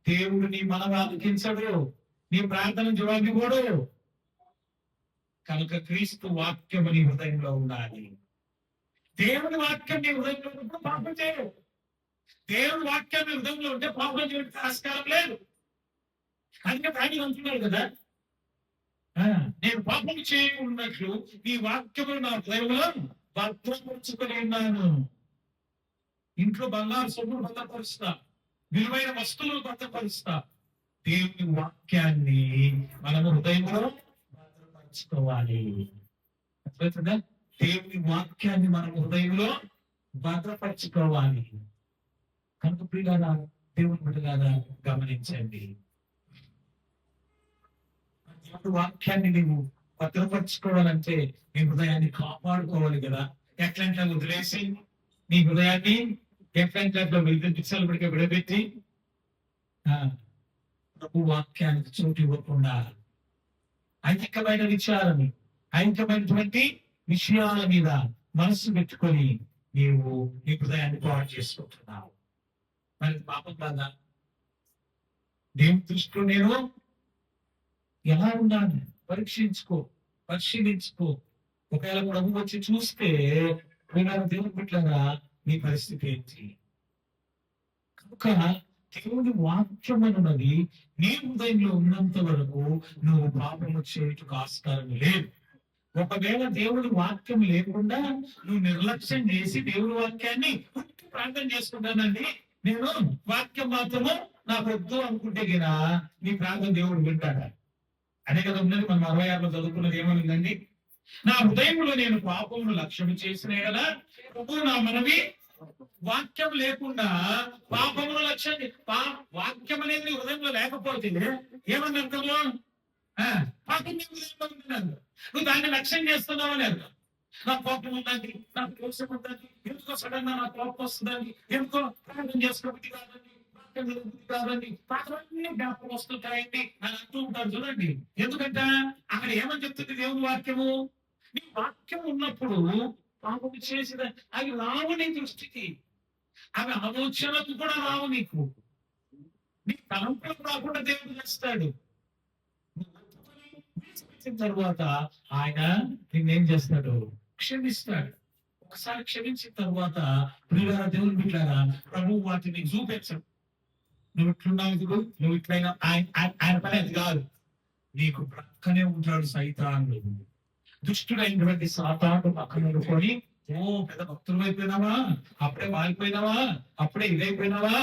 దేవుడు నీ మనం ఆలకించడు, నీ ప్రార్థన జవాబివ్వడు. కనుక క్రీస్తు వాక్యము నీ హృదయంలో ఉండాలి. దేవుని వాక్యం నీ హృదయంలో ఉన్నప్పుడు పాపం చేయవు. దేవుని వాక్యం నీ హృదయంలో ఉంటే పాపం చేయడానికి ఆస్కారం లేదు. అందుకే ఆయన అంటున్నాడు కదా, నేను పాపం చేయకున్నట్లు నీ వాక్యము నా హృదయంలో భద్రపరుచుకొని ఉన్నాను. ఇంట్లో బంగారు సొమ్మును భద్రపరుస్తా, విలువైన వస్తువులు భద్రపరుస్తా. దేవుని వాక్యాన్ని మనము హృదయంలో భద్రపరచుకోవాలి. దేవుని వాక్యాన్ని మనం హృదయంలో భద్రపరచుకోవాలి. కనుక ప్రియులారా, దేవుని బిడ్డలారా గమనించండి. దేవుని వాక్యాన్ని నీవు భద్రపరచుకోవాలంటే నీ హృదయాన్ని కాపాడుకోవాలి కదా. ఎట్లంటే వదిలేసి నీ హృదయాన్ని ఎట్లంటే పిచ్చలు పడికే విడబెట్టి ప్రభు వాక్యానికి చోటు ఇవ్వకుండా ఐకికమైన విషయాలని, ఐకికమైనటువంటి విషయాల మీద మనసు పెట్టుకొని నీవు నీ హృదయాన్ని పాడు చేసుకుంటున్నావు. మరి పాపం కాదా? దేవుని దృష్టిలో నేను ఎలా ఉన్నాను పరిశీలించుకో. ఒకవేళ ప్రభు వచ్చి చూస్తే దేవుని బిడ్డలారా నీ పరిస్థితి ఏంటి? కనుక దేవుని వాక్యం అన్నది నీ హృదయంలో ఉన్నంత వరకు నువ్వు పాపము చేయటకు ఆస్కారం లేదు. ఒకవేళ దేవుడి వాక్యం లేకుండా నువ్వు నిర్లక్ష్యం చేసి దేవుడి వాక్యాన్ని ప్రార్థన చేసుకుంటానండి, నేను వాక్యం మాత్రము నాకు వద్దు అనుకుంటే గినా నీ ప్రార్థన దేవుడు వింటాడా? అదే కదా ఉన్నది. మనం 66లో చదువుకున్నది ఏమనుందండి? నా హృదయంలో నేను పాపమును లక్ష్యం చేసినా కదా ప్రభు నా మనవి వాక్యం లేకుండా పాపమును లక్ష్యం. వాక్యం అనేది హృదయంలో లేకపోతే ఏమని అర్థము? పాపం నువ్వు దాన్ని లక్ష్యం చేస్తున్నావు అని అర్థం. నా కోపం ఉందండి, నాకు దోషం ఉందండి, ఎందుకో సడన్ గా నా కోపం వస్తుందండి, ఎందుకో ప్రార్థన చేసుకోబుద్ధి కాదండి, కాదండి, పాత్రలన్నీ జ్ఞాపకం వస్తుంటాయండి అని అంటూ ఉంటారు చూడండి. ఎందుకంటే అక్కడ ఏమని చెప్తుంది దేవుని వాక్యము? నీ వాక్యం ఉన్నప్పుడు పాపం చేసిన అవి రావు నీ దృష్టికి, అవి ఆలోచనకు కూడా రావు. నీకు నీ తలంపులకు రాకుండా దేవుడు చేస్తాడు. తర్వాత ఆయన నిన్నేం చేస్తాడు? క్షమిస్తాడు. ఒకసారి క్షమించిన తర్వాత ప్రియులారా, దేవుని బిడ్డలారా, ప్రభు వాటిని చూపించడు. నువ్వు ఇట్లున్నావు, నువ్వు ఇట్లయినా ఆయన పని అది కాదు. నీకు ప్రక్కనే ఉంటాడు సైతానుడు, దుష్టుడైనటువంటి సాతాను పక్కన కొని, ఓ పెద్ద భక్తులు అయిపోయినావా, అప్పుడే వాలిపోయినావా, అప్పుడే ఇదైపోయినావా